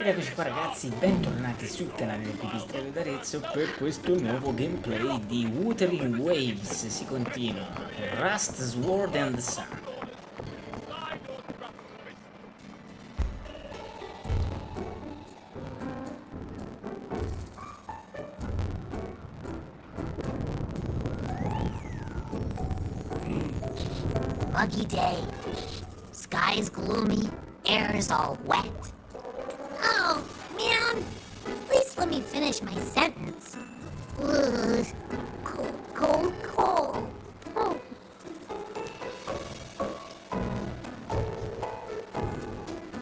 Ed eccoci qua ragazzi, bentornati sul canale del Pipistrelli d'Arezzo per questo nuovo gameplay di Wuthering Waves. Si continua, Rust, Sword and the Sun. Muggy day. Sky is gloomy, air is all wet. Oh, man! At least let me finish my sentence. Ugh. Cold, cold, cold. Oh.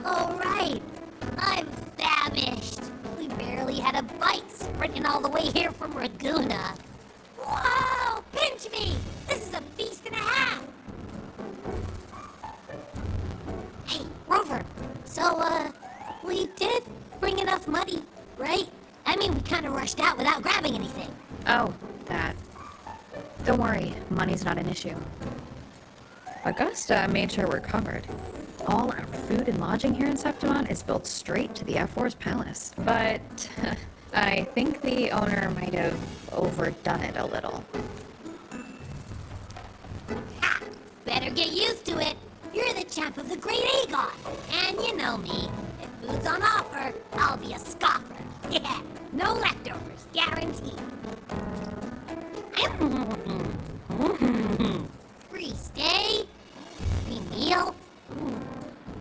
Oh, right. I'm famished. We barely had a bite sprinting all the way here from Raguna. Whoa! Pinch me! This is a feast and a half! Hey, Rover, so, we did bring enough money, right? I mean, we kind of rushed out without grabbing anything. Oh, that. Don't worry, money's not an issue. Augusta made sure we're covered. All our food and lodging here in Septimont is built straight to the F4's palace. But I think the owner might have overdone it a little. Ha! Better get used to it. You're the champ of the Great Aegon. And you know me. If food's on offer, I'll be a scoffer. Yeah, no leftovers, guaranteed. Free stay, free meal.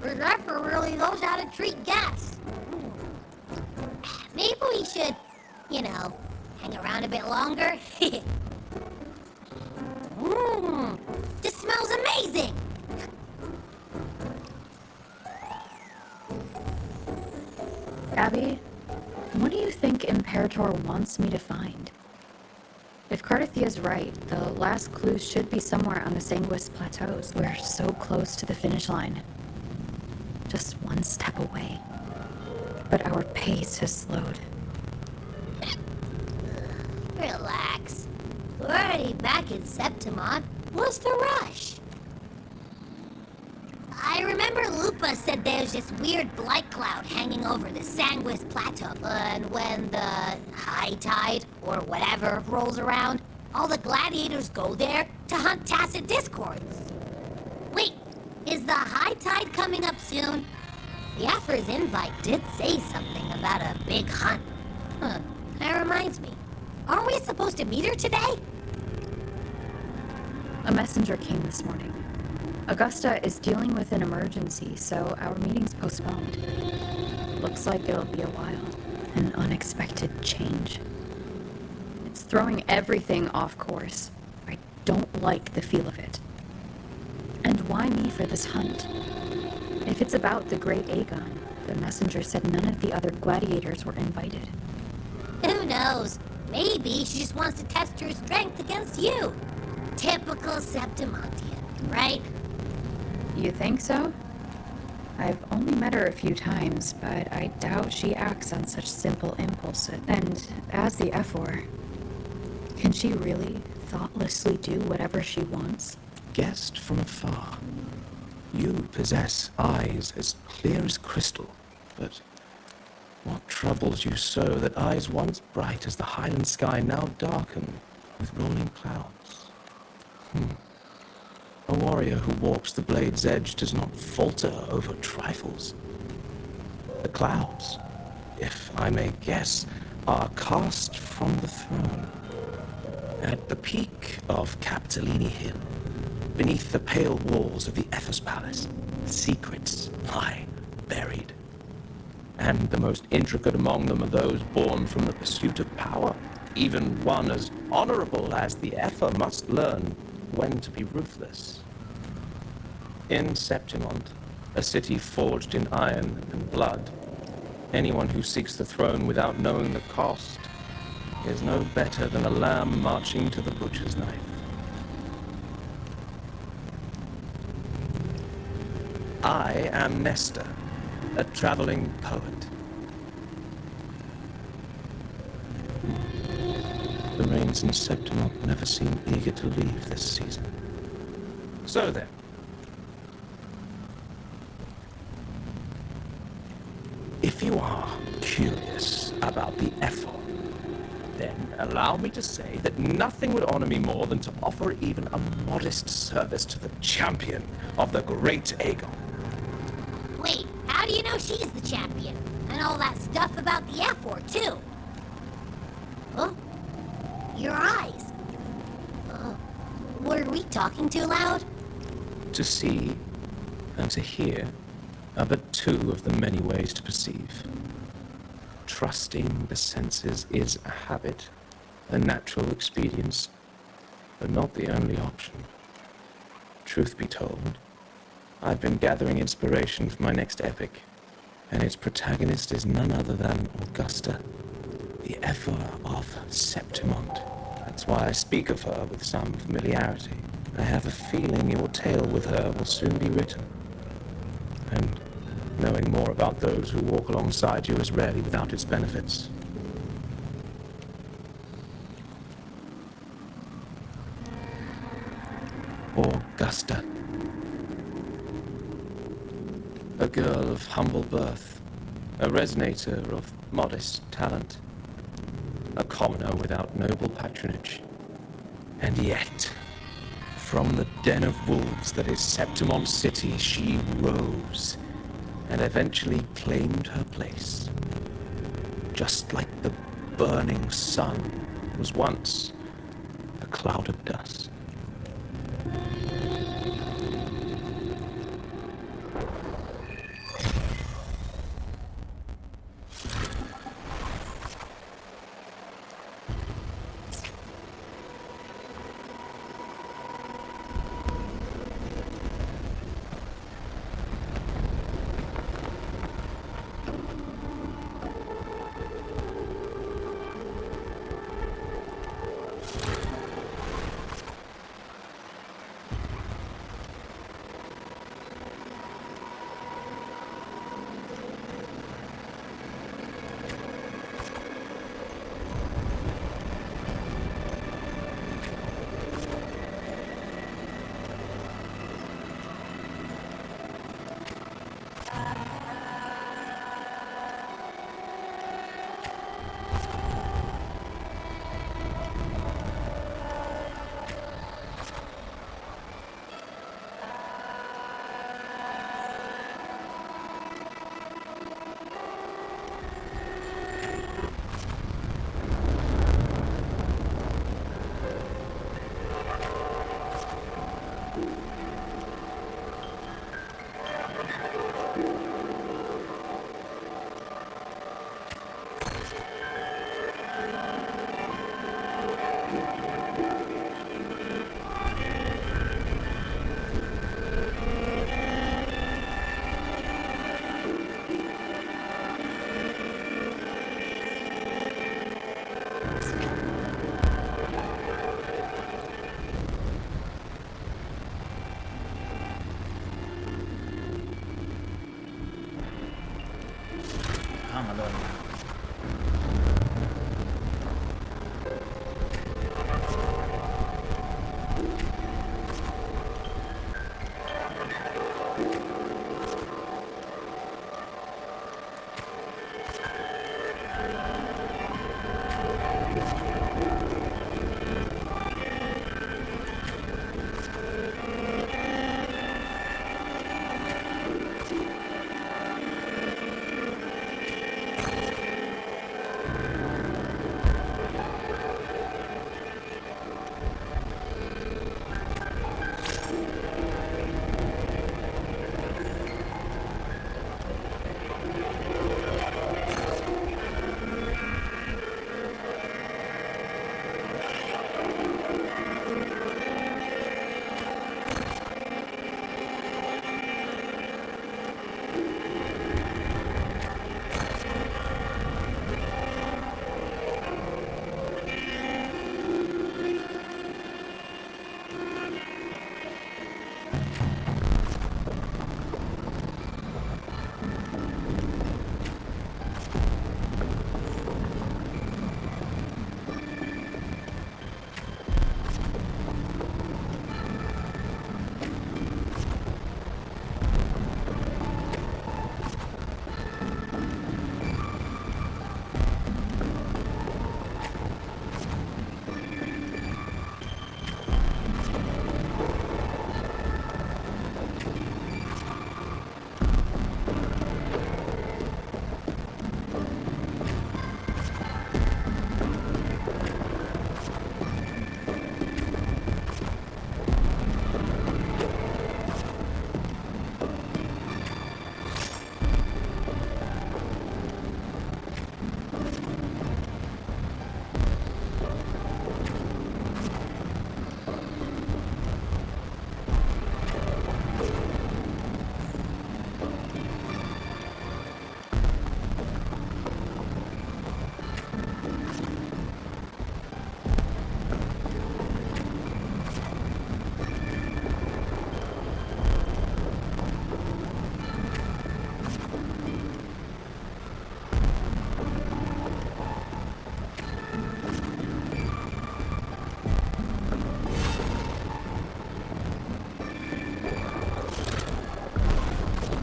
Reserve really knows how to treat guests. Maybe we should, hang around a bit longer. This smells amazing. Abby, what do you think Imperator wants me to find? If Cardathia's right, the last clues should be somewhere on the Sanguis Plateaus. We're so close to the finish line. Just one step away. But our pace has slowed. Relax. We're already back in Septimont. What's the rush? I remember Lupa said there's this weird blight cloud hanging over the Sanguis Plateau. And when the high tide, or whatever, rolls around, all the gladiators go there to hunt tacit discords. Wait, is the high tide coming up soon? The Afra's invite did say something about a big hunt. Huh, that reminds me. Aren't we supposed to meet her today? A messenger came this morning. Augusta is dealing with an emergency, so our meeting's postponed. Looks like it'll be a while. An unexpected change. It's throwing everything off course. I don't like the feel of it. And why me for this hunt? If it's about the Great Aegon, the messenger said none of the other gladiators were invited. Who knows? Maybe she just wants to test her strength against you. Typical Septimontian, right? You think so? I've only met her a few times, but I doubt she acts on such simple impulses. And as the F4, can she really thoughtlessly do whatever she wants? Guessed from afar. You possess eyes as clear as crystal, but what troubles you so that eyes once bright as the highland sky now darken with rolling clouds? A warrior who walks the blade's edge does not falter over trifles. The clouds, if I may guess, are cast from the throne. At the peak of Capitolini Hill, beneath the pale walls of the Ephes Palace, secrets lie buried. And the most intricate among them are those born from the pursuit of power. Even one as honorable as the Epher must learn when to be ruthless. In Septimont, a city forged in iron and blood, anyone who seeks the throne without knowing the cost is no better than a lamb marching to the butcher's knife. I am Nestor, a traveling poet. The rains in Septimont never seem eager to leave this season. So then, if If you are curious about the effort, then allow me to say that nothing would honor me more than to offer even a modest service to the champion of the Great Aegon. Wait, how do you know she's the champion? And all that stuff about the F-word, too? Huh? Your eyes. Were we talking too loud? To see and to hear are but two of the many ways to perceive. Trusting the senses is a habit, a natural expedience, but not the only option. Truth be told, I've been gathering inspiration for my next epic, and its protagonist is none other than Augusta, the Ephor of Septimont. That's why I speak of her with some familiarity. I have a feeling your tale with her will soon be written. And knowing more about those who walk alongside you is rarely without its benefits. Augusta. A girl of humble birth, a resonator of modest talent, a commoner without noble patronage. And yet, from the den of wolves that is Septimont City, she rose and eventually claimed her place. Just like the burning sun was once a cloud of dust.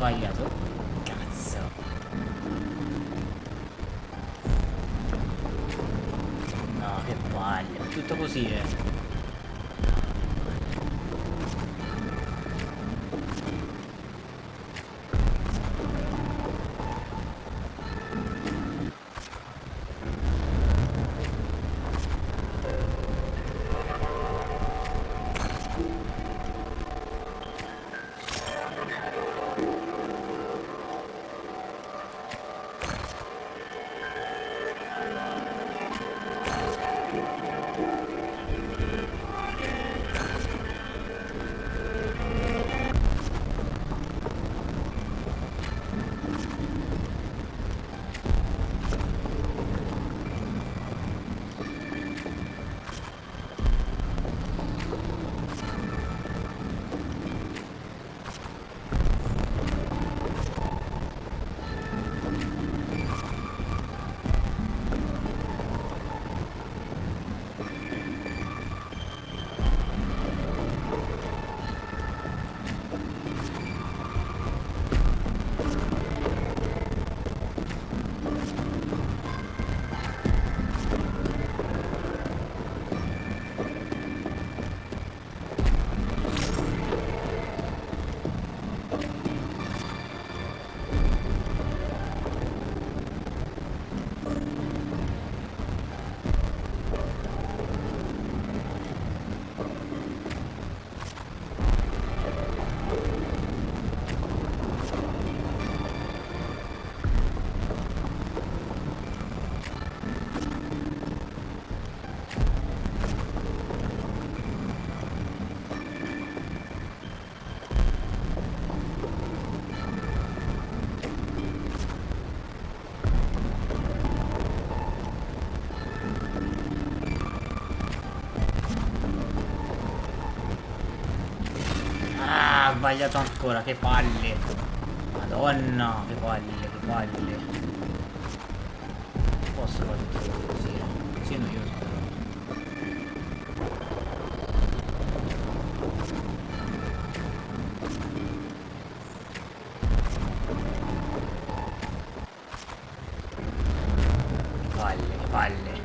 sbagliato. Cazzo. No, che palle. Tutto così, sbagliato ancora, che palle. Madonna, che palle, che palle. Posso fare tutto così, così è noioso però. Che palle, che palle.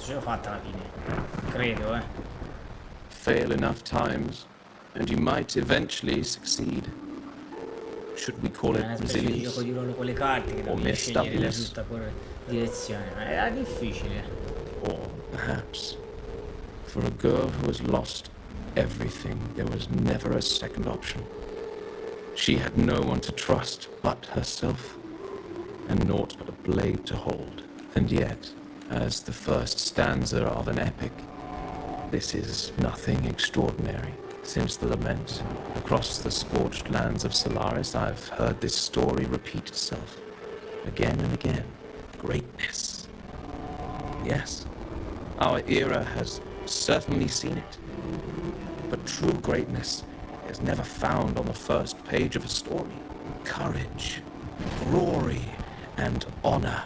ce l'ho fatta alla fine. Credo, Fail enough times, and you might eventually succeed. Should we call È it una specie di gioco resilience? di ruolo con le carte che O devi scegliere la messed-upness. giusta direzione. Ma era difficile. Or perhaps, for a girl who has lost everything, there was never a second option. She had no one to trust but herself, and naught but a blade to hold. And yet, as the first stanza of an epic, this is nothing extraordinary. Since the lament, across the scorched lands of Solaris, I've heard this story repeat itself, again and again. Greatness. Yes, our era has certainly seen it. But true greatness is never found on the first page of a story. Courage, glory, and honor.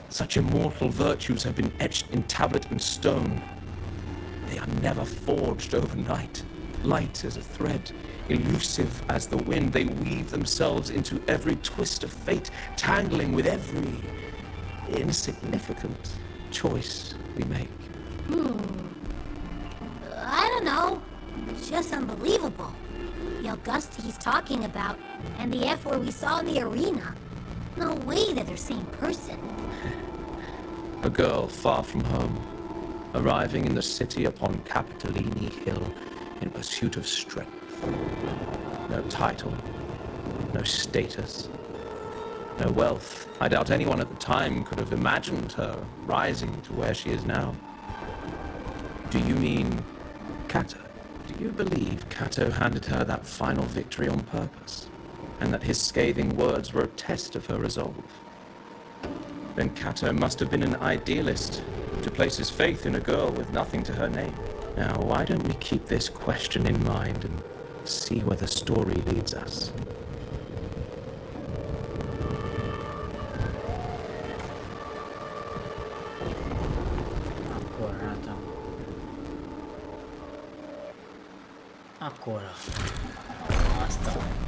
Such immortal virtues have been etched in tablet and stone. They are never forged overnight. Light as a thread, elusive as the wind, they weave themselves into every twist of fate, tangling with every insignificant choice we make. I don't know. It's just unbelievable. The Augusta he's talking about, and the F-word we saw in the arena. No way they're the same person. A girl far from home, arriving in the city upon Capitolini Hill in pursuit of strength. No title, no status, no wealth. I doubt anyone at the time could have imagined her rising to where she is now. Do you mean Cato? Do you believe Cato handed her that final victory on purpose, and that his scathing words were a test of her resolve? Then Cato must have been an idealist to place his faith in a girl with nothing to her name. Now, why don't we keep this question in mind and see where the story leads us? Ancora un attimo. Ancora. Basta.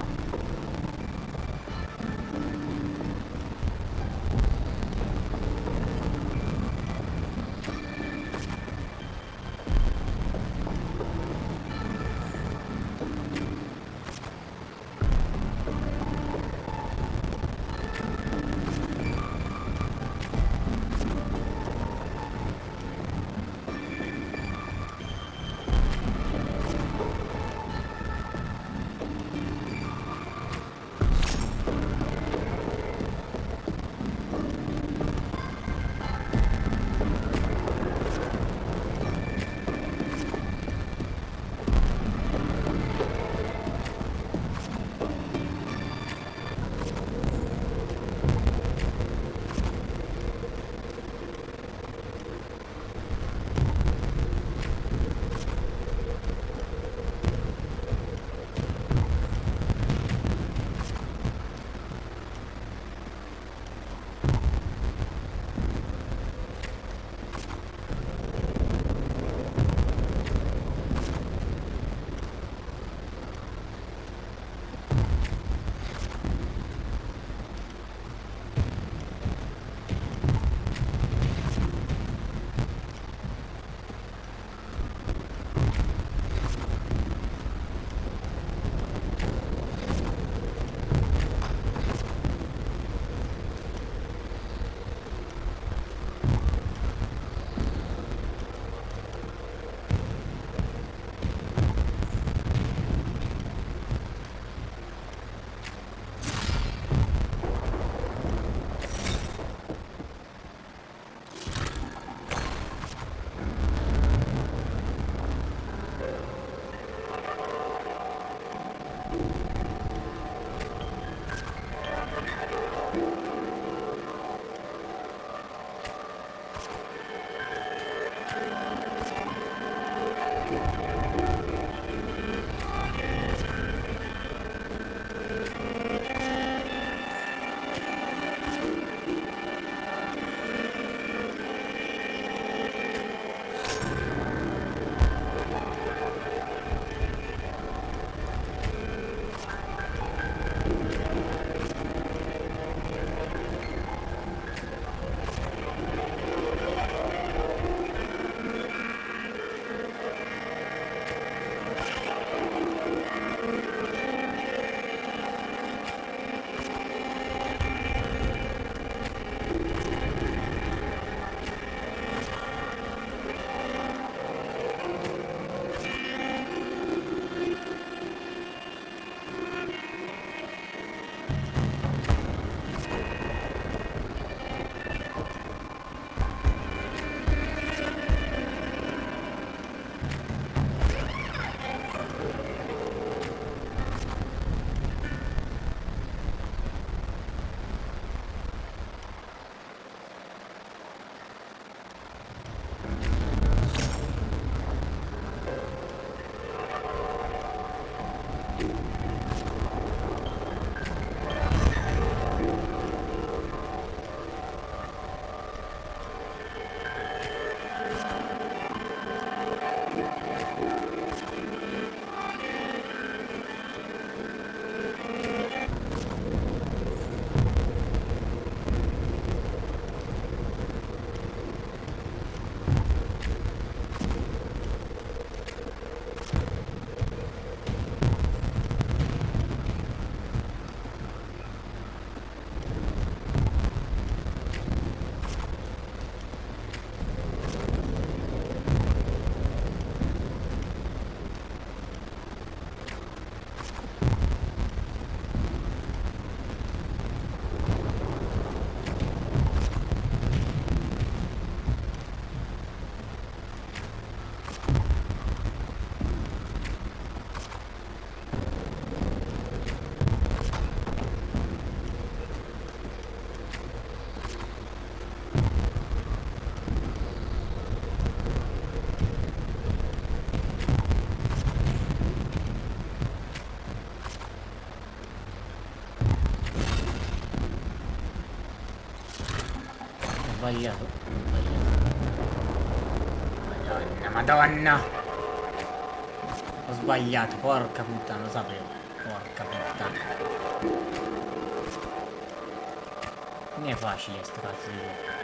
sbagliato. Madonna, madonna! Ho sbagliato, porca puttana, lo sapevo. Porca puttana. Non è facile sto cazzo di gioco.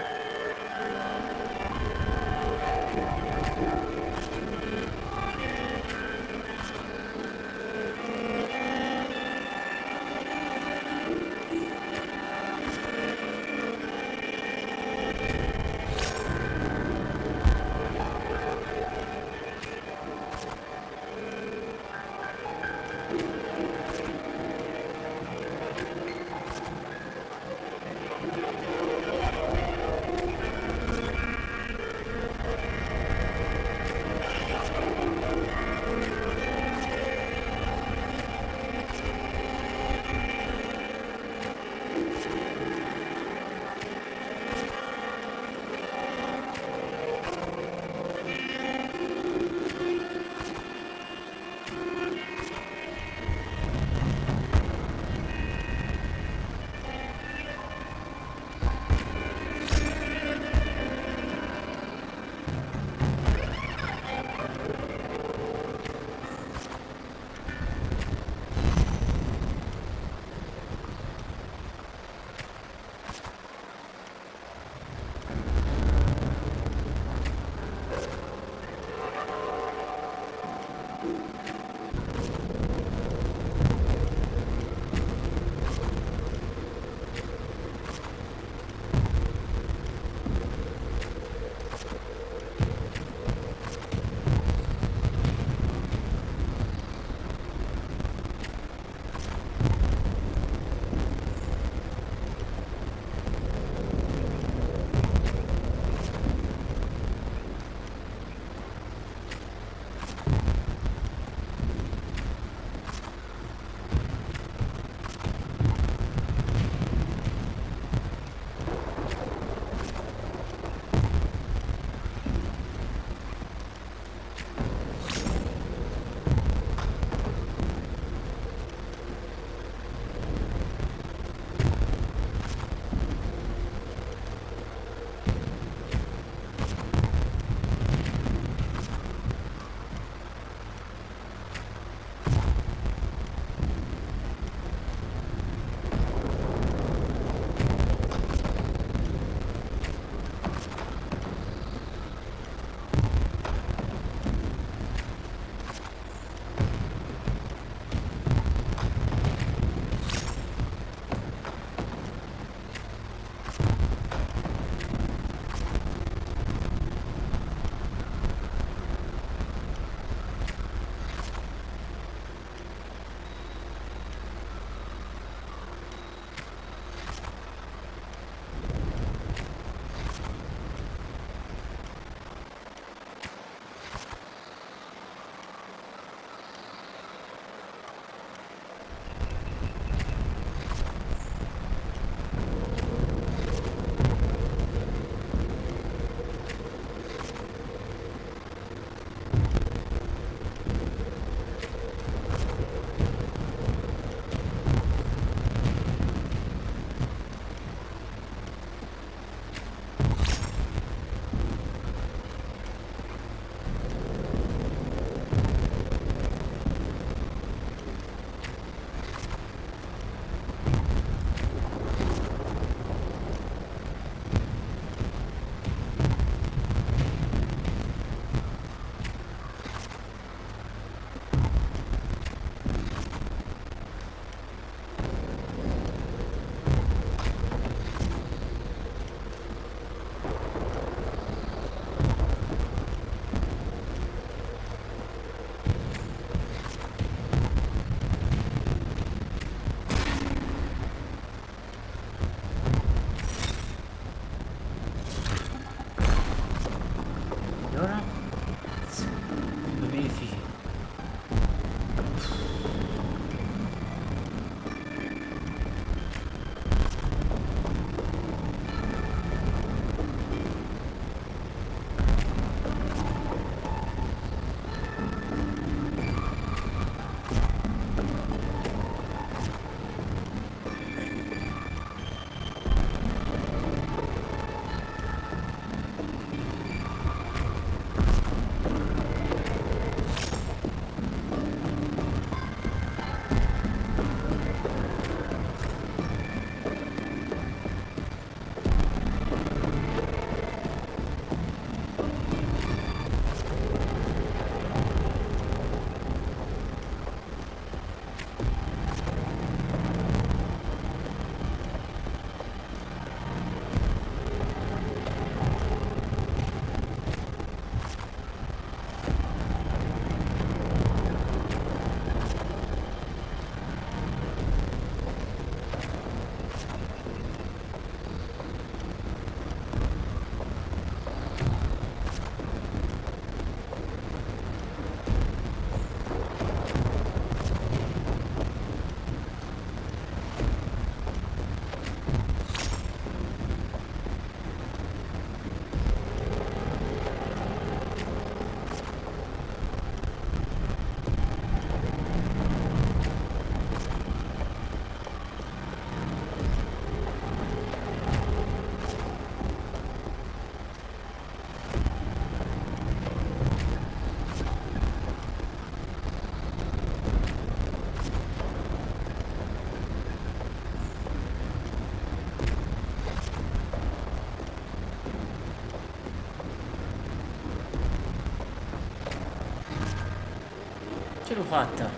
l'ho fatta.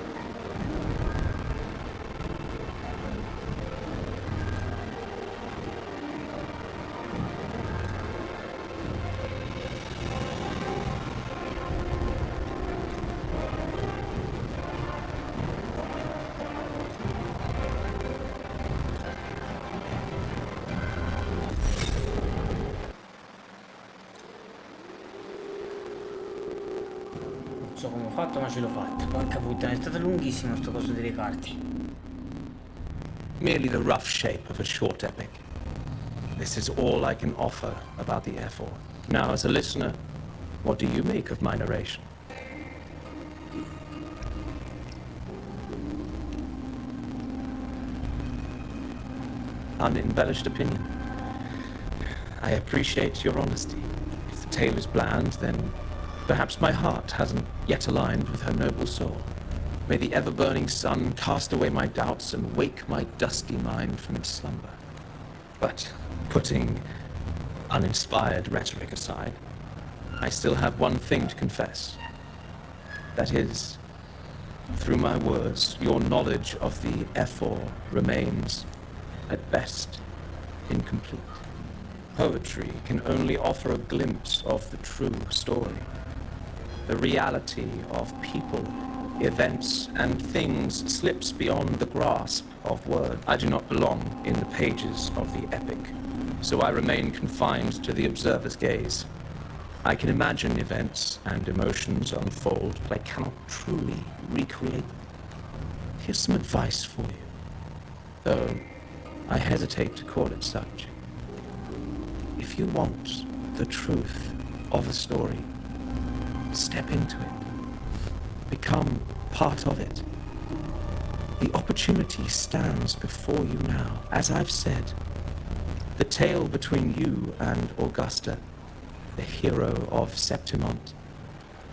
Non so come ho fatto, ma ce l'ho fatta. Porca puttana, è stato lunghissimo sto coso delle carte. Merely the rough shape of a short epic. This is all I can offer about the F4. Now, as a listener, what do you make of my narration? Unembellished opinion. I appreciate your honesty. If the tale is bland, then perhaps my heart hasn't yet aligned with her noble soul. May the ever-burning sun cast away my doubts and wake my dusty mind from its slumber. But putting uninspired rhetoric aside, I still have one thing to confess. That is, through my words, your knowledge of the F4 remains, at best, incomplete. Poetry can only offer a glimpse of the true story. The reality of people, events, and things slips beyond the grasp of words. I do not belong in the pages of the epic, so I remain confined to the observer's gaze. I can imagine events and emotions unfold, but I cannot truly recreate them. Here's some advice for you, though I hesitate to call it such. If you want the truth of a story, step into it. Become part of it. The opportunity stands before you now. As I've said, the tale between you and Augusta, the hero of Septimont,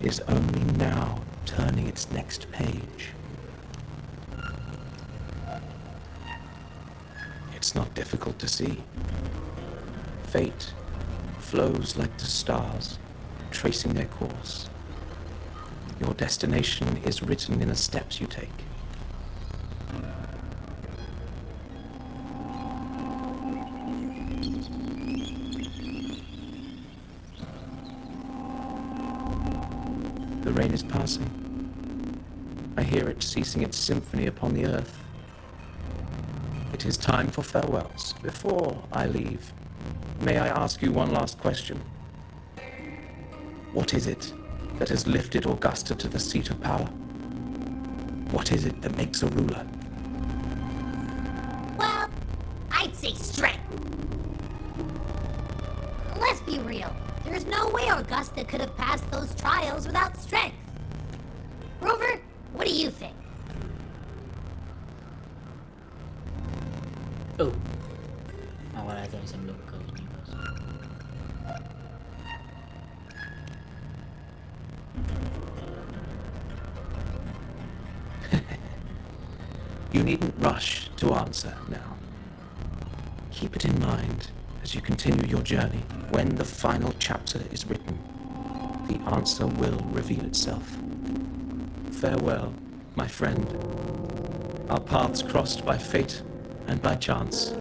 is only now turning its next page. It's not difficult to see. Fate flows like the stars, tracing their course. Your destination is written in the steps you take. The rain is passing. I hear it ceasing its symphony upon the earth. It is time for farewells. Before I leave, may I ask you one last question? What is it that has lifted Augusta to the seat of power? What is it that makes a ruler? Well, I'd say strength. Let's be real. There's no way Augusta could have passed those trials without strength. Rover, what do you think? Oh. Ma guardate, mi sembra un ogni cosa. You needn't rush to answer now. Keep it in mind as you continue your journey. When the final chapter is written, the answer will reveal itself. Farewell, my friend. Our paths crossed by fate and by chance.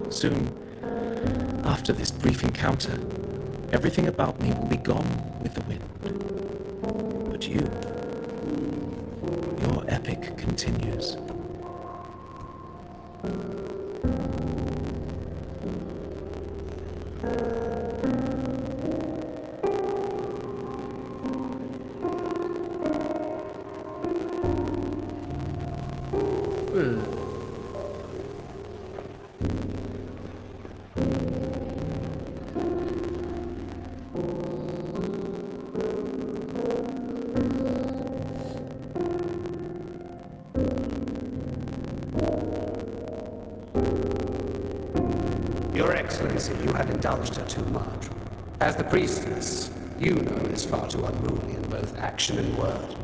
Soon, after this brief encounter, everything about me will be gone with the wind. But you, your epic continues. Your Excellency, you have indulged her too much. As the priestess, you know is far too unruly in both action and word.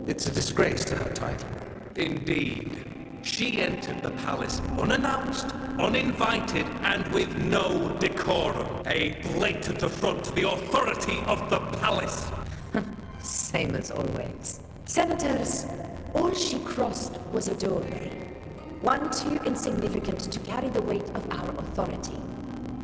It's a disgrace to her title. Indeed. She entered the palace unannounced, uninvited, and with no decorum. A blatant affront to the authority of the palace. Same as always. Senators, all she crossed was a doorway. One too insignificant to carry the weight of our authority,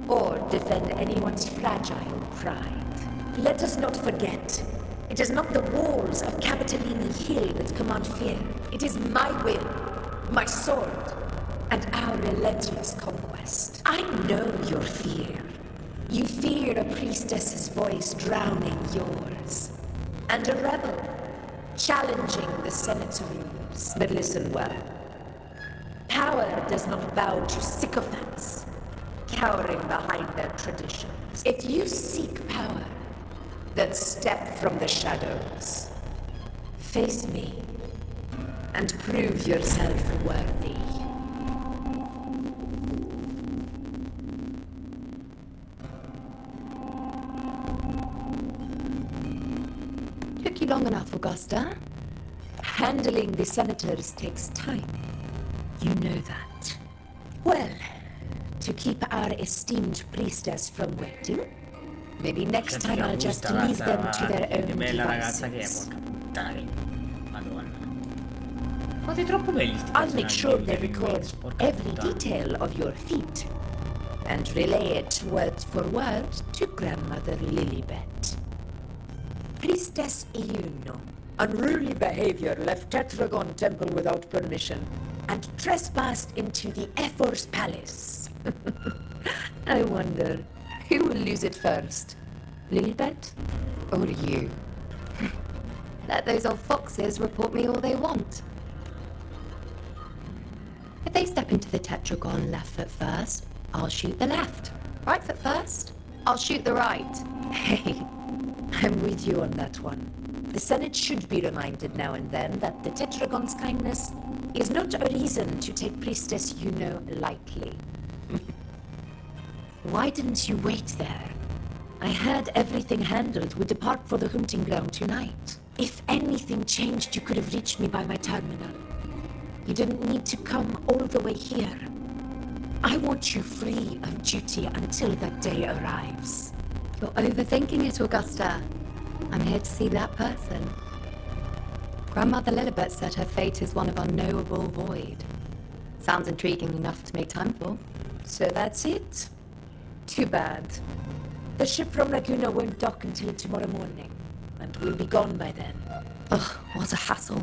or defend anyone's fragile pride. Let us not forget, it is not the walls of Capitolini Hill that command fear. It is my will, my sword, and our relentless conquest. I know your fear. You fear a priestess's voice drowning yours, and a rebel challenging the Senate's rulers. But listen well. Power does not bow to sycophants, cowering behind their traditions. If you seek power, then step from the shadows. Face me, and prove yourself worthy. Took you long enough, Augusta. Handling the senators takes time. You know that. Well, to keep our esteemed priestess from waiting, maybe next time I'll just leave them to their Che own bella ragazza che è, devices. porca puttana che... Madonna. Fate troppo belli sti I'll make personaggi sure di they Wuthering record Waves, porca every puttana. detail of your feat and relay it word for word to Grandmother Lilibet. Priestess Iuno. Unruly behavior left Tetragon Temple without permission and trespassed into the Ephor's palace. I wonder, who will lose it first? Lilibet or you? Let those old foxes report me all they want. If they step into the tetragon left foot first, I'll shoot the left. Right foot first, I'll shoot the right. Hey, I'm with you on that one. The Senate should be reminded now and then that the Tetragon's kindness is not a reason to take Priestess Yuno lightly. Why didn't you wait there? I had everything handled. We depart for the hunting ground tonight. If anything changed, you could have reached me by my terminal. You didn't need to come all the way here. I want you free of duty until that day arrives. You're overthinking it, Augusta. I'm here to see that person. Grandmother Lilibet said her fate is one of unknowable void. Sounds intriguing enough to make time for. So that's it? Too bad. The ship from Laguna won't dock until tomorrow morning, and we'll be gone by then. Ugh, what a hassle.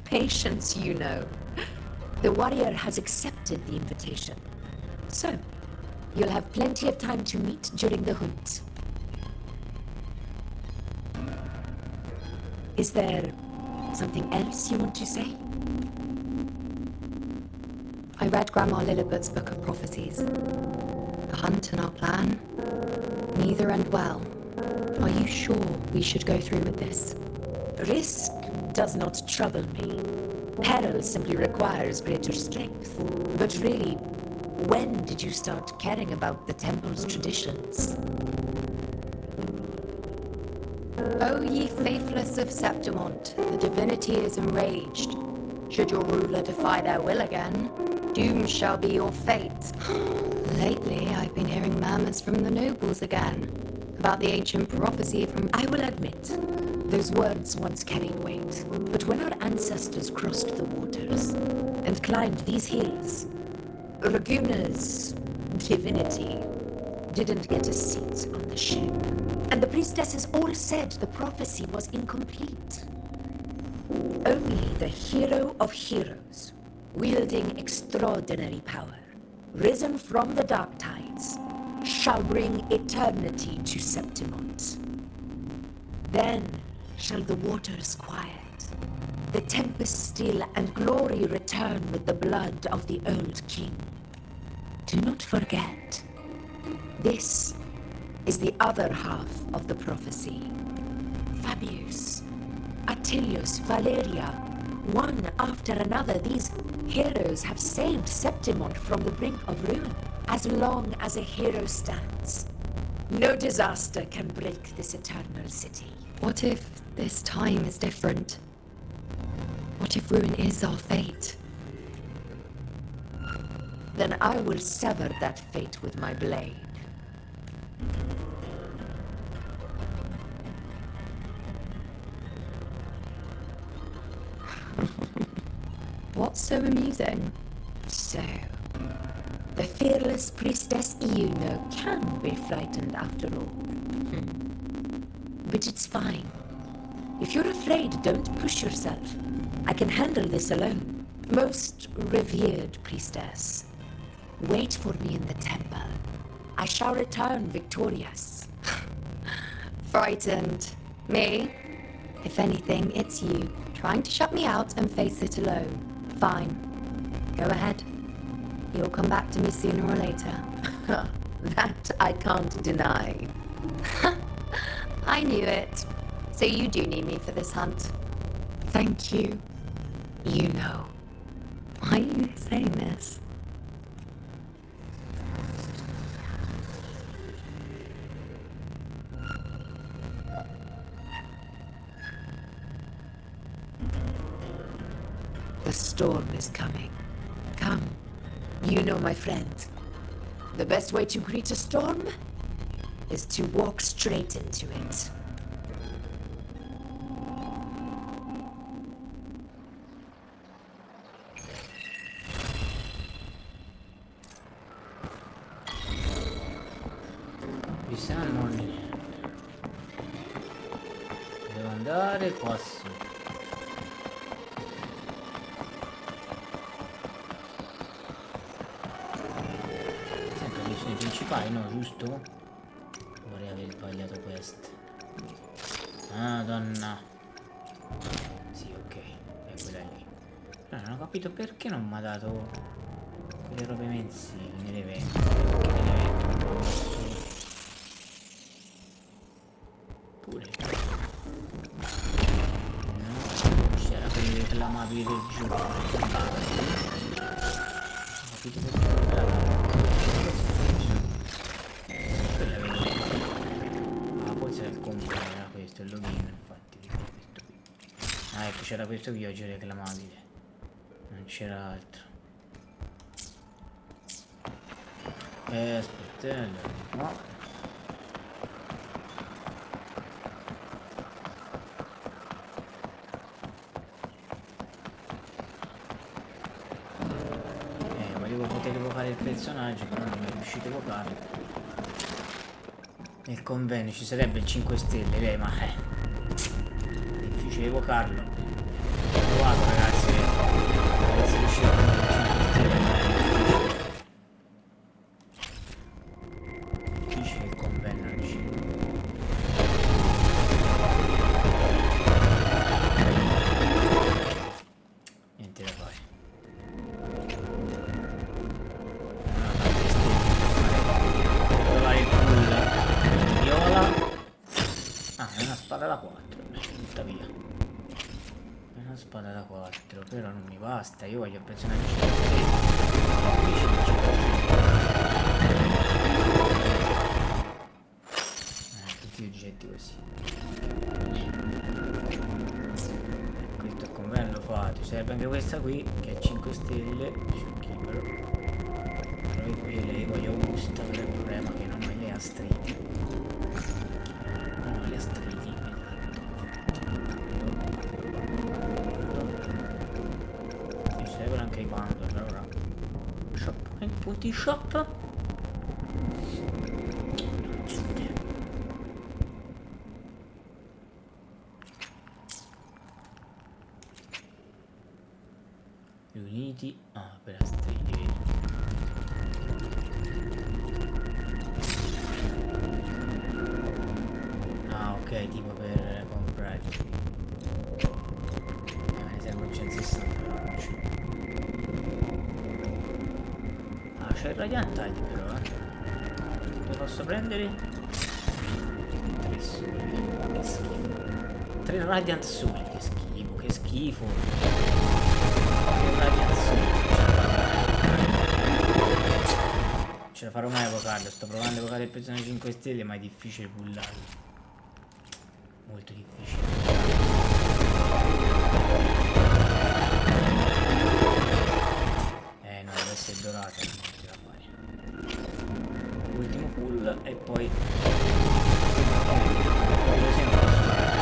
Patience, you know. The warrior has accepted the invitation. So, you'll have plenty of time to meet during the hunt. Is there something else you want to say? I read Grandma Lilibet's book of prophecies. The hunt and our plan, neither end well. Are you sure we should go through with this? Risk does not trouble me. Peril simply requires greater strength. But really, when did you start caring about the temple's traditions? O ye faithless of Septimont, the divinity is enraged. Should your ruler defy their will again, doom shall be your fate. Lately, I've been hearing murmurs from the nobles again about the ancient prophecy from... I will admit, those words once carried weight. But when our ancestors crossed the waters and climbed these hills, Raguna's divinity didn't get a seat on the ship. And the priestesses all said the prophecy was incomplete. Only the hero of heroes, wielding extraordinary power, risen from the dark tides, shall bring eternity to Septimont. Then shall the waters quiet, the tempest still, and glory return with the blood of the old king. Do not forget, this is the other half of the prophecy. Fabius, Attilius, Valeria, one after another, these heroes have saved Septimont from the brink of ruin. As long as a hero stands, no disaster can break this eternal city. What if this time is different? What if ruin is our fate? Then I will sever that fate with my blade. so amusing? So, the fearless priestess Iuno can be frightened after all. But it's fine. If you're afraid, don't push yourself. I can handle this alone. Most revered priestess, wait for me in the temple. I shall return victorious. Frightened. Me? If anything, it's you, trying to shut me out and face it alone. Fine. Go ahead. You'll come back to me sooner or later. That I can't deny. I knew it. So you do need me for this hunt. Thank you. You know. Why are you saying this? The storm is coming. Come. You know, my friend. The best way to greet a storm is to walk straight into it. Vi sanno devo andare qua su. Sempre le missioni principali, no, giusto? Vorrei aver sbagliato queste. Madonna. Sì, ok, è quella lì. No, non ho capito perché non mi ha dato quelle robe mensili nell'evento. Pure no, c'era quelli reclamabili del giorno. Ho capito perché non era quella vedo. Ah, forse era il combo, era questo, il login, infatti dico questo qui. Ah, ecco, c'era questo qui oggi reclamabile, non c'era altro. Aspetta, no. Potevo fare il personaggio, però non è riuscito a evocarlo. Nel convegno ci sarebbe il 5 stelle, ma è difficile evocarlo. Ho provato, ragazzi, se riuscire a prendere il 5 stelle, ma è difficile il convegno oggi. Niente da fare. Spada da 4, tutta via. È una spada da 4, però non mi basta, io voglio il personaggio 5 tutti gli oggetti così. Questo è come bello fatto, serve anche questa qui che è 5 stelle, shopkeeper. Però io qui le voglio Augusta, però il problema è che non me le ha stretti. Non le ha stretti. Anche i bundle, allora shop, punti shop. Uniti, per la strada. Ok, tipo per comprare. Me ne servono 160, però non c'è. C'è il radiantite però, lo posso prendere? 3 soli, che schifo. 3 radiant soli, che schifo, che schifo. 3 radiant soli. Ce la farò mai a evocarlo, sto provando a evocare il personaggio 5 stelle, ma è difficile pullarlo. Molto difficile. No, deve essere dorato. Ultimo pull e poi così non posso fare.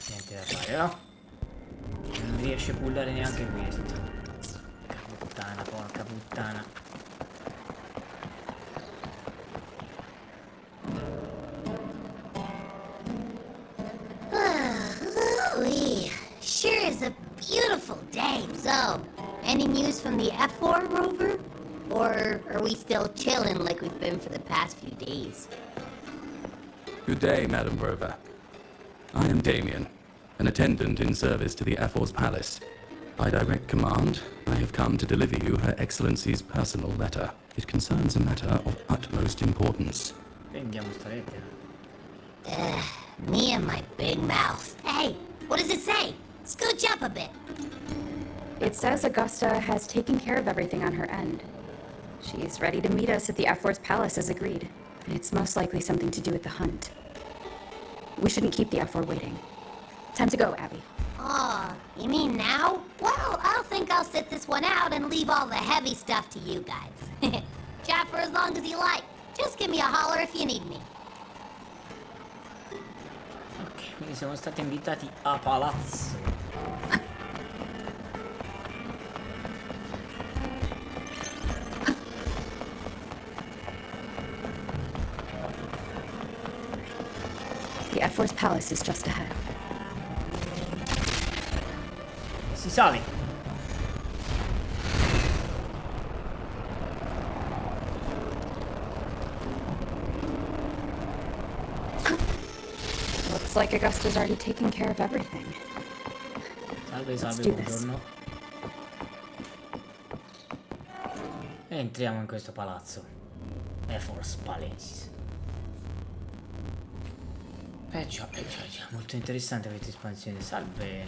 Niente da fare, no? riesce a pullare neanche questo. Puttana, porca puttana. Ooh-wee. Sure is a beautiful day. So, any news from the F4 rover? Or are we still chilling like we've been for the past few days? Good day, Madam Rover. I am Damien, an attendant in service to the F4's palace. By direct command, I have come to deliver you Her Excellency's personal letter. It concerns a matter of utmost importance. Prendiamo sta lettera. Me and my big mouth. Hey, what does it say? Scooch up a bit. It says Augusta has taken care of everything on her end. She's ready to meet us at the F4's palace as agreed. It's most likely something to do with the hunt. We shouldn't keep the F4 waiting. Time to go, Abby. Oh, you mean now? Well, I'll think I'll sit this one out and leave all the heavy stuff to you guys. Chat for as long as you like. Just give me a holler if you need me. Ok, quindi siamo stati invitati a palazzo. The F4's palace is just ahead. Si sale. Looks like Augusta's already taken care of everything. Salve, Let's salve, do this. buongiorno. E entriamo in questo palazzo. Force Palace. Già, molto interessante questa espansione. Salve.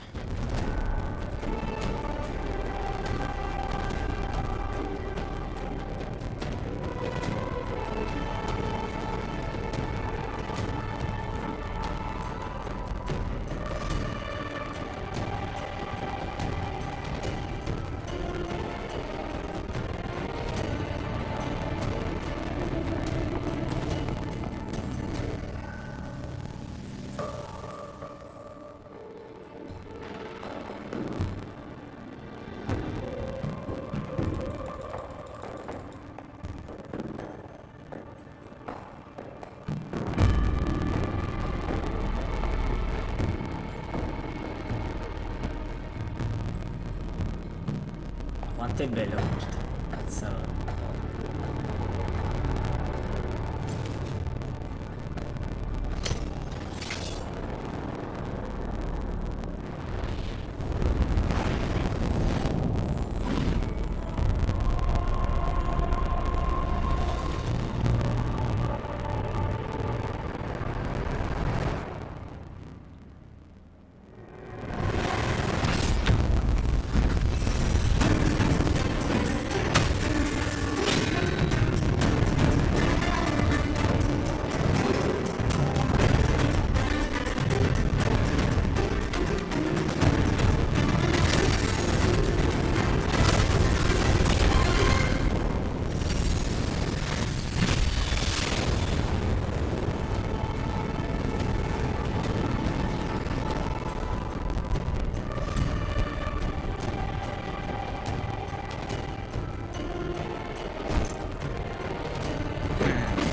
Quanto è bello questo. Cazzo.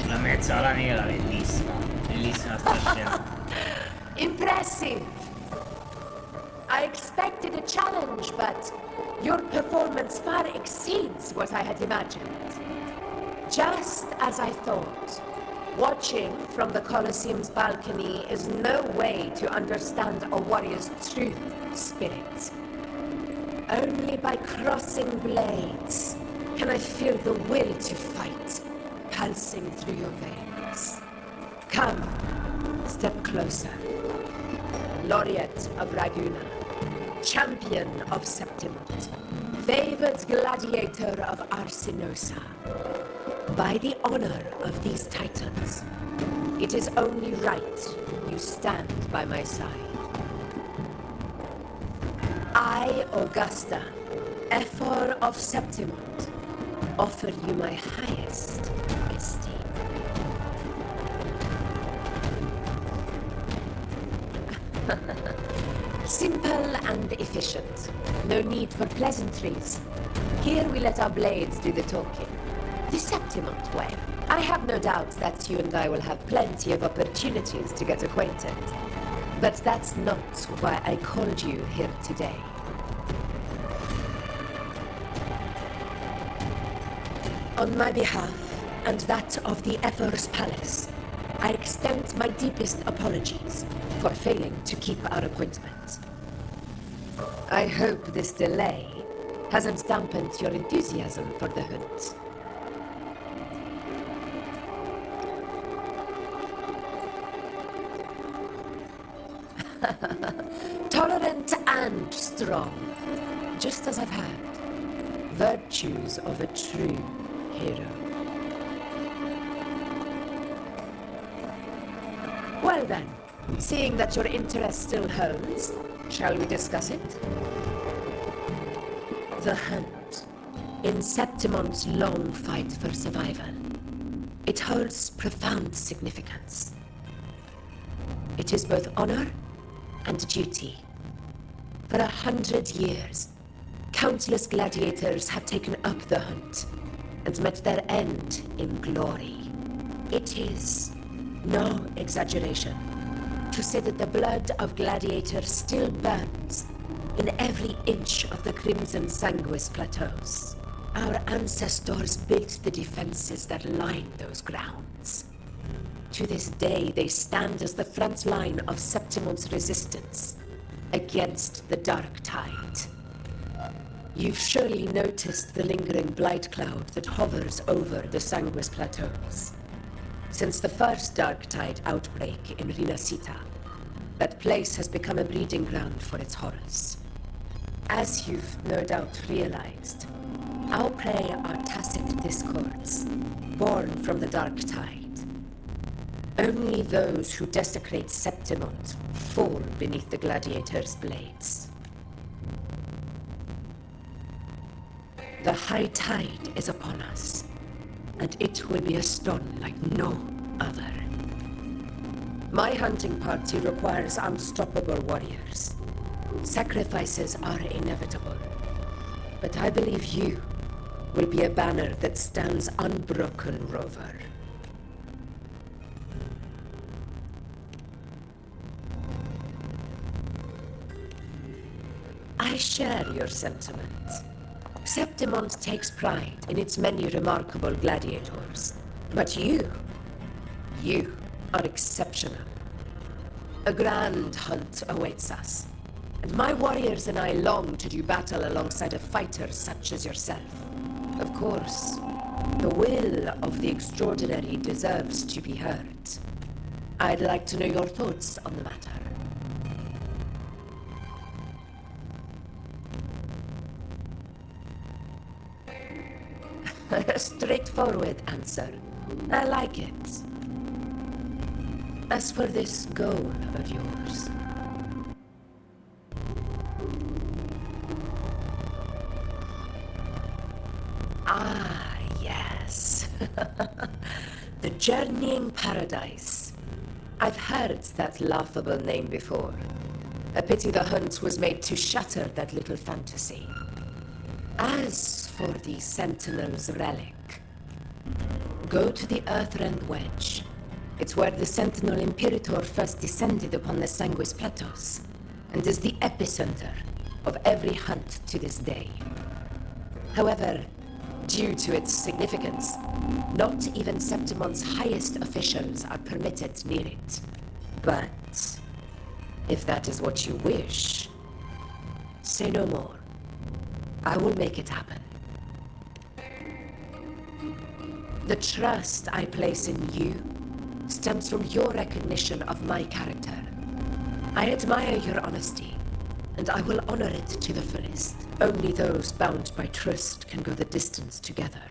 La mezzala nera, bellissima. Bellissima sta scena. Impressive! I expected a challenge, but your performance far exceeds what I had imagined. Just as I thought. Watching from the Colosseum's balcony is no way to understand a warrior's true spirit. Only by crossing blades can I feel the will to fight pulsing through your veins. Come, step closer. Laureate of Raguna, champion of Septimont, favored gladiator of Arsinosa. By the honor of these titans, it is only right you stand by my side. I, Augusta, Ephor of Septimont, offer you my highest esteem. Simple and efficient. No need for pleasantries. Here we let our blades do the talking. The Septimont way. I have no doubt that you and I will have plenty of opportunities to get acquainted. But that's not why I called you here today. On my behalf, and that of the Ever's Palace, I extend my deepest apologies for failing to keep our appointment. I hope this delay hasn't dampened your enthusiasm for the hunt. Tolerant and strong, just as I've heard. Virtues of a true hero. Well then, seeing that your interest still holds, shall we discuss it? The hunt. In Septimont's long fight for survival, it holds profound significance. It is both honor and duty. For 100 years, countless gladiators have taken up the hunt and met their end in glory. It is no exaggeration to say that the blood of gladiators still burns in every inch of the Crimson Sanguis plateaus. Our ancestors built the defenses that line those grounds. To this day, they stand as the front line of Septimont's resistance against the Dark Tide. You've surely noticed the lingering blight cloud that hovers over the Sanguis plateaus. Since the first Dark Tide outbreak in Rinascita, that place has become a breeding ground for its horrors. As you've no doubt realized, our prey are tacit discords, born from the Dark Tide. Only those who desecrate Septimont fall beneath the gladiators' blades. The high tide is upon us, and it will be a storm like no other. My hunting party requires unstoppable warriors. Sacrifices are inevitable, but I believe you will be a banner that stands unbroken, rover. I share your sentiment. Septimont takes pride in its many remarkable gladiators. But you are exceptional. A grand hunt awaits us, and my warriors and I long to do battle alongside a fighter such as yourself. Of course, the will of the extraordinary deserves to be heard. I'd like to know your thoughts on the matter. A straightforward answer. I like it. As for this goal of yours... Ah, yes. The Journeying Paradise. I've heard that laughable name before. A pity the hunt was made to shatter that little fantasy. As for the Sentinel's relic, go to the Earthrend Wedge. It's where the Sentinel Imperator first descended upon the Sanguis Plateaus, and is the epicenter of every hunt to this day. However, due to its significance, not even Septimont's highest officials are permitted near it. But if that is what you wish, say no more. I will make it happen. The trust I place in you stems from your recognition of my character. I admire your honesty, and I will honor it to the fullest. Only those bound by trust can go the distance together.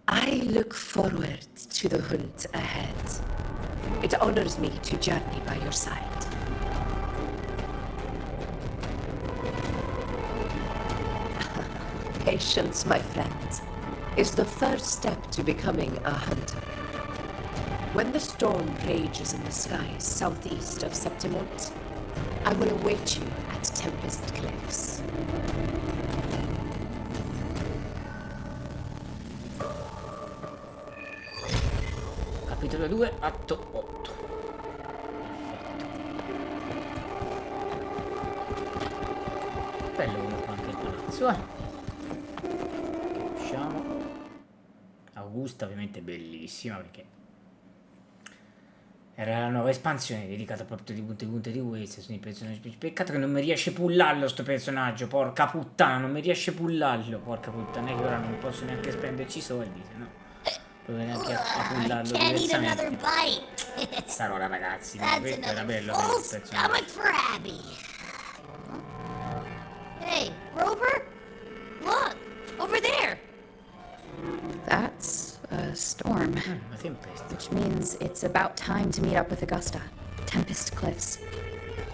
I look forward to the hunt ahead. It honors me to journey by your side. Patience, my friend, is the first step to becoming a hunter. When the storm rages in the skies southeast of Septimont, I will await you at Tempest Cliffs. Capitolo 2, atto 8. Perfetto. Bello quello qua anche il palazzo, Usciamo. Augusta ovviamente bellissima perché era la nuova espansione dedicata proprio di punte di queste. Sono i personaggi. Peccato che non mi riesce a pullarlo sto personaggio, porca puttana, non mi riesce a pullarlo, porca puttana, che ora non posso neanche spenderci soldi, se no provo neanche a pullarlo Can't eat another diversamente. bite. Sarò ragazzi, ma That's questo era another bello full il personaggio. stomach for Abby. Hey, Rover? Look, over there. That's a storm, La tempesta. which means it's about time to meet up with Augusta. Tempest Cliffs.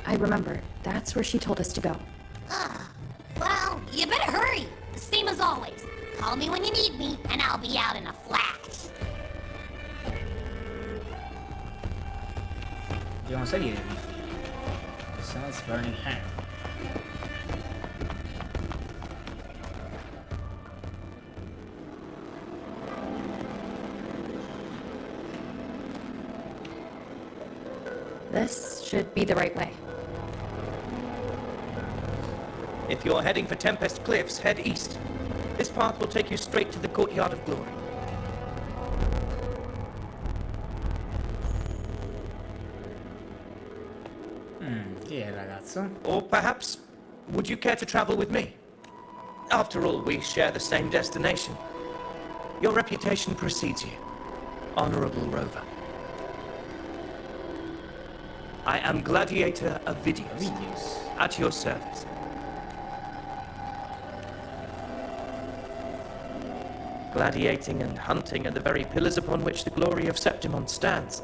I remember, that's where she told us to go. Well, you better hurry. Same as always. Call me when you need me, and I'll be out in a flash. Dobbiamo salire qui. Sun's burning hand. This should be the right way. If you're heading for Tempest Cliffs, head east. This path will take you straight to the Courtyard of Glory. Chi è il ragazzo? Or perhaps, would you care to travel with me? After all, we share the same destination. Your reputation precedes you, Honorable Rover. I am Gladiator of Videos, Videos. at your service. Gladiating and hunting are the very pillars upon which the glory of Septimon stands.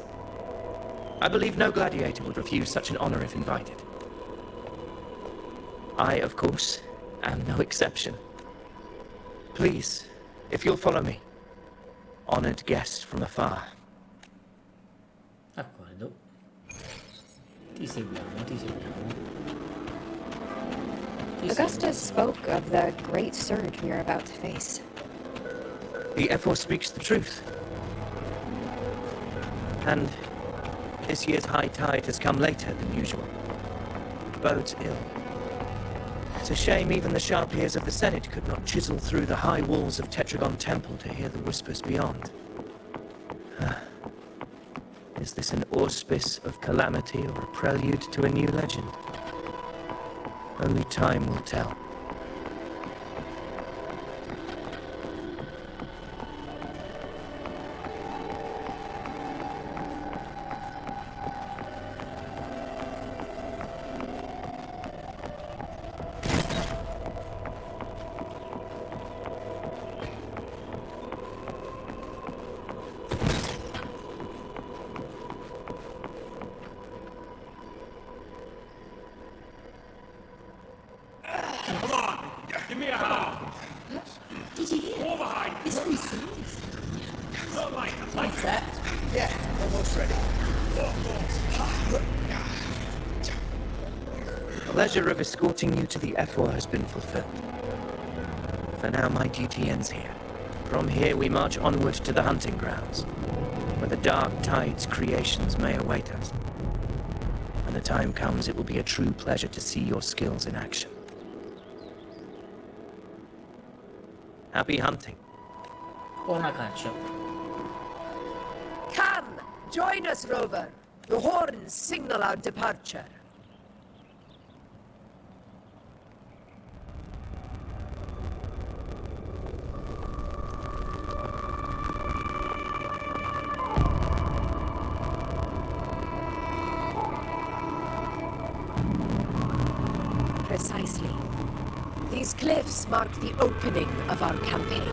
I believe no gladiator would refuse such an honor if invited. I, of course, am no exception. Please, if you'll follow me, honored guest from afar. D'accordo. Ti seguiamo, ti seguiamo. Ti Augusta spoke of the great surge we are about to face. The F4 speaks the truth. And this year's high tide has come later than usual. It bodes ill. It's a shame even the sharp ears of the Senate could not chisel through the high walls of Tetragon Temple to hear the whispers beyond. Is this an auspice of calamity or a prelude to a new legend? Only time will tell. Give me a hand. Did you hear? All behind. It's Unisciti. Not like Set? Yeah, almost ready. The pleasure of escorting you to the F4 has been fulfilled. For now, my duty ends here. From here, we march onward to the hunting grounds, where the dark tide's creations may await us. When the time comes, it will be a true pleasure to see your skills in action. Happy hunting. Buona caccia. Come, join us, Rover. The horns signal our departure. Precisely. These cliffs mark the opening of our campaign.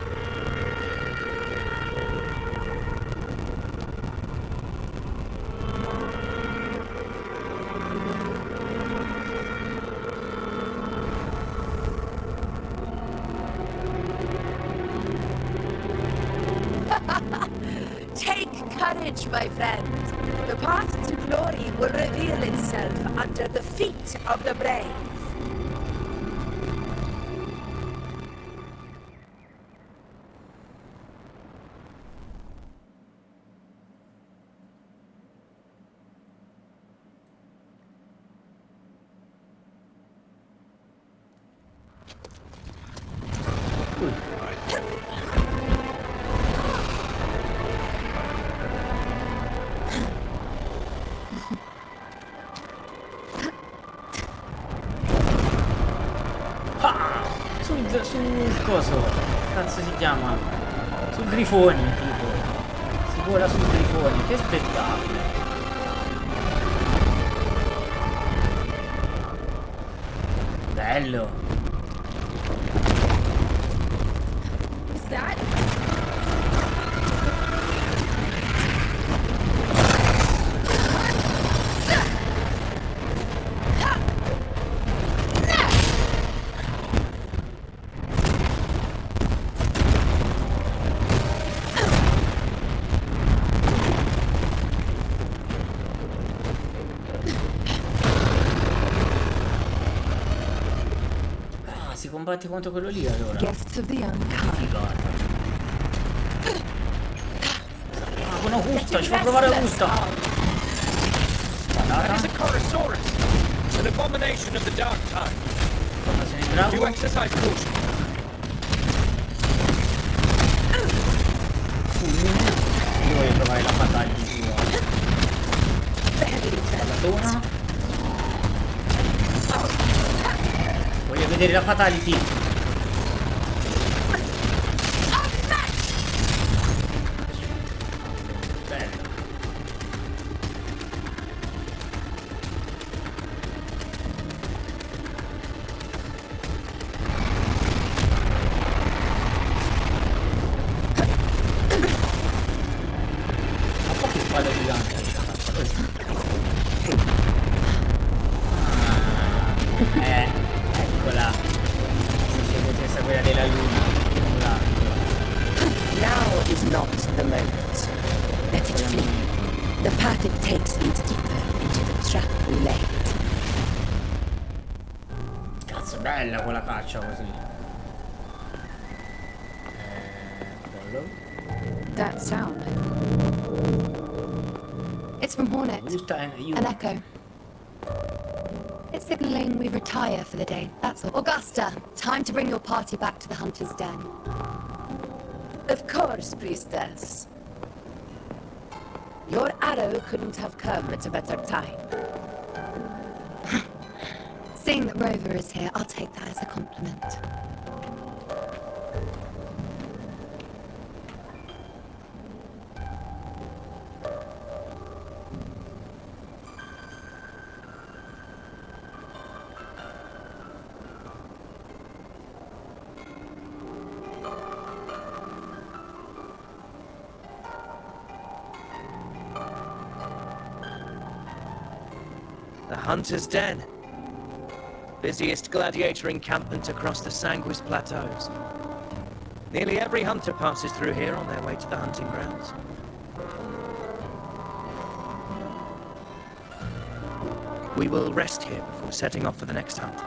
Take courage, my friend. The path to glory will reveal itself under the feet of the brave. Sul coso, cazzo si chiama? Sul grifoni, tipo. Si vola sul grifoni, che spettacolo. Bello. Is that? Si combatte contro quello lì allora. Guests of the unkind. Figata. Ah, una gusta, ci fa provare la gusta. That is a Chorosaurus, an abomination of the dark time. Formazione di drago. You exercise caution. Io voglio provare la battaglia sua. Patatona. Voglio vedere la fatality. Bello. Ma poi che spada gigante ha fatto questo? Eccola. Se potesse quella della luna. Now is not the moment. Let it flee. The path it takes leads deeper into the trap we laid. Cazzo, bella quella caccia così. Bello. That sound. It's from Hornet. Gusta and An echo. It's signaling we retire for the day, that's all. Augusta, time to bring your party back to the Hunter's Den. Of course, priestess. Your arrow couldn't have come at a better time. Seeing that Rover is here, I'll take that as a compliment. The Hunter's Den. Busiest gladiator encampment across the Sanguis Plateaus. Nearly every hunter passes through here on their way to the hunting grounds. We will rest here before setting off for the next hunt.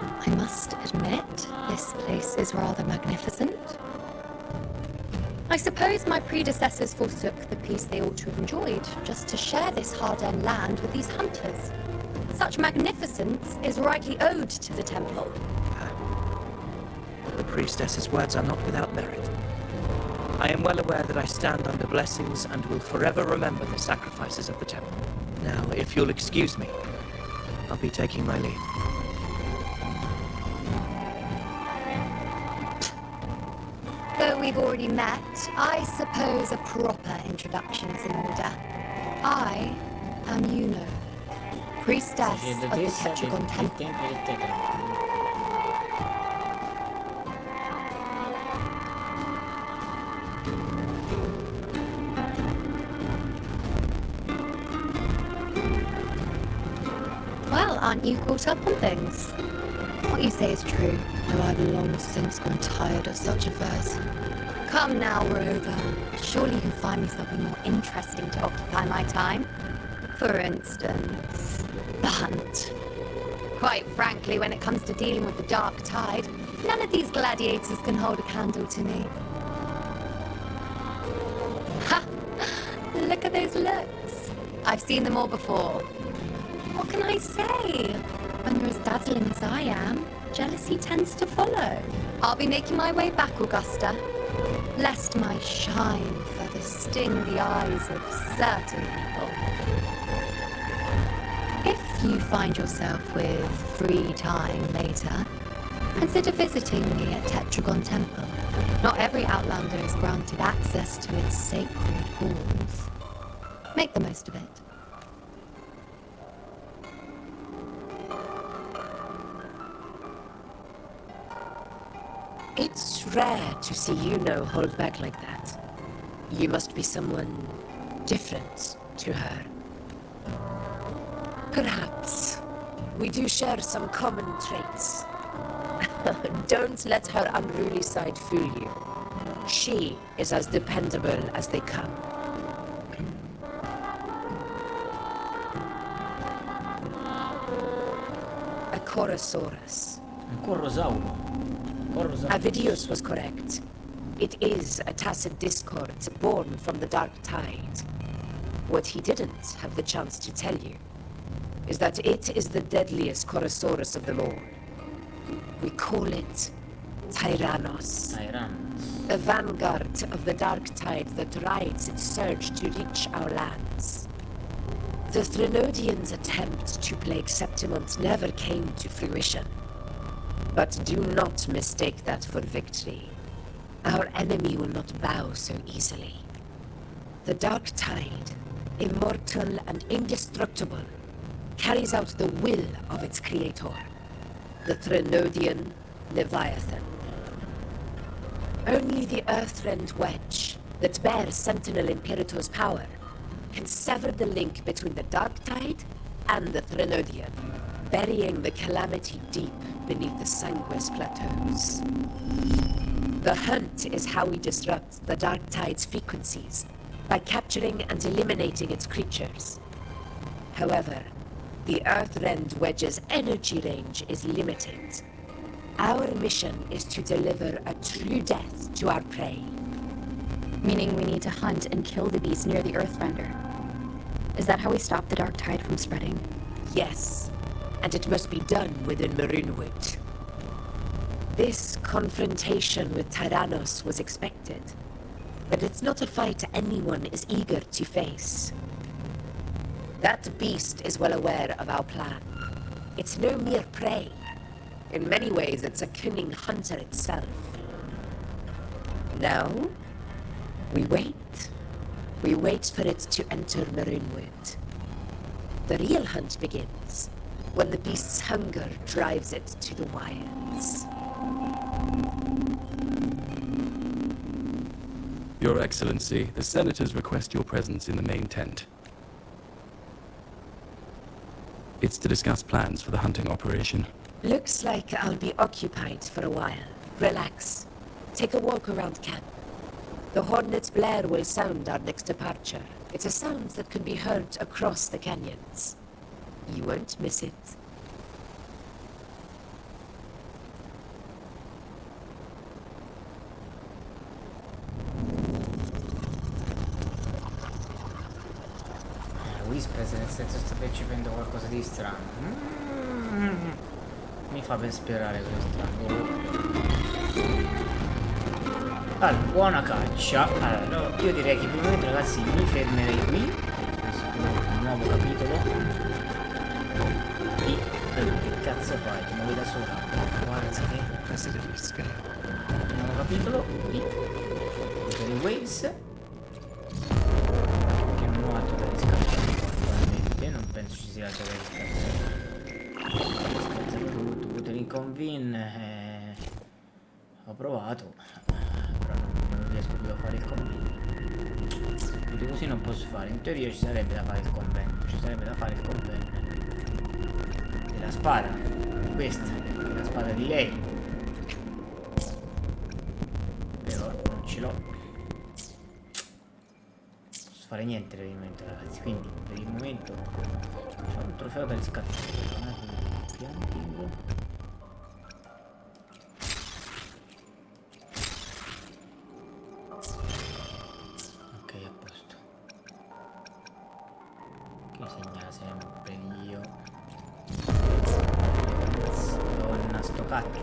I must admit, this place is rather magnificent. I suppose my predecessors forsook the peace they ought to have enjoyed, just to share this hard-earned land with these hunters. Such magnificence is rightly owed to the temple. The priestess's words are not without merit. I am well aware that I stand under blessings and will forever remember the sacrifices of the temple. Now, if you'll excuse me, I'll be taking my leave. Though we've already met, I suppose a proper introduction is in order. I am Yuno, priestess of the Tetragon Temple. Well, aren't you caught up on things? What you say is true, though I've long since grown tired of such affairs. Come now, Rover. Surely you can find me something more interesting to occupy my time. For instance, the hunt. Quite frankly, when it comes to dealing with the dark tide, none of these gladiators can hold a candle to me. Ha! Look at those looks. I've seen them all before. What can I say? When you're as dazzling as I am, jealousy tends to follow. I'll be making my way back, Augusta, lest my shine further sting the eyes of certain people. If you find yourself with free time later, consider visiting me at Tetragon Temple. Not every Outlander is granted access to its sacred halls. Make the most of it. It's rare to see Yuno hold back like that. You must be someone different to her. Perhaps we do share some common traits. Don't let her unruly side fool you. She is as dependable as they come. A Chorosaurus. Corrosauro. Avidius was correct. It is a tacit discord born from the dark tide. What he didn't have the chance to tell you is that it is the deadliest Chorosaurus of them all. We call it Tyrannos. A vanguard of the dark tide that rides its surge to reach our lands. The Threnodians' attempt to plague Septimont never came to fruition. But do not mistake that for victory. Our enemy will not bow so easily. The dark tide, immortal and indestructible, carries out the will of its creator, the Threnodian Leviathan. Only the Earthrend Wedge, that bears Sentinel Imperator's power, can sever the link between the dark tide and the Threnodian, burying the calamity deep beneath the Sanguis plateaus. The hunt is how we disrupt the dark tide's frequencies, by capturing and eliminating its creatures. However, the Earthrend Wedge's energy range is limited. Our mission is to deliver a true death to our prey. Meaning we need to hunt and kill the beast near the Earthrender. Is that how we stop the dark tide from spreading? Yes, and it must be done within Maroonwood. This confrontation with Tyrannos was expected, but it's not a fight anyone is eager to face. That beast is well aware of our plan. It's no mere prey. In many ways, it's a cunning hunter itself. Now, we wait. We wait for it to enter Maroonwood. The real hunt begins when the beast's hunger drives it to the wilds. Your Excellency, the Senators request your presence in the main tent. It's to discuss plans for the hunting operation. Looks like I'll be occupied for a while. Relax. Take a walk around camp. The Hornet's blare will sound our next departure. It's a sound that can be heard across the canyons. You won't miss it. Whispers nel senso sto percependo qualcosa di strano. Mi fa ben sperare questo. Allora, buona caccia. Allora, io direi che per il momento, ragazzi, mi fermerei qui. Questo è un nuovo capitolo. Di che cazzo fai? Ti muovi da sola. Guarda che nuovo capitolo di Wuthering Waves. Che non ho altro da riscattare. Non penso ci sia altro da riscattare. Wuthering Convene. Ho provato. Però non riesco più a fare il convegno. Quindi così non posso fare. In teoria ci sarebbe da fare il convegno. Ci sarebbe da fare il convegno della spada. Questa, che è la spada di lei. Però non ce l'ho. Non posso fare niente per il momento, ragazzi, quindi per il momento c'è un trofeo da riscattare, non è pianting. Ok, a posto. Che segna sempre io. Donna, sto cazzo.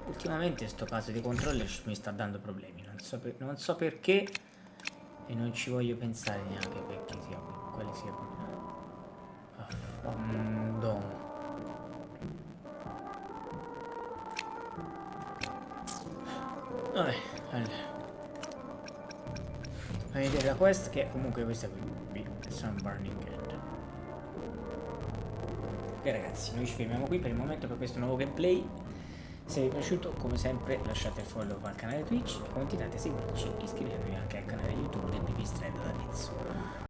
Ultimamente sto caso di controller mi sta dando problemi, non so perché e non ci voglio pensare neanche perché sia quale sia il problema. Vabbè, allora. Fammi vedere la quest, che comunque questa qui, Sun Burning End. Ok ragazzi, noi ci fermiamo qui per il momento per questo nuovo gameplay. Se vi è piaciuto, come sempre, lasciate il follow al canale Twitch, continuate a seguirci, iscrivetevi anche al canale YouTube.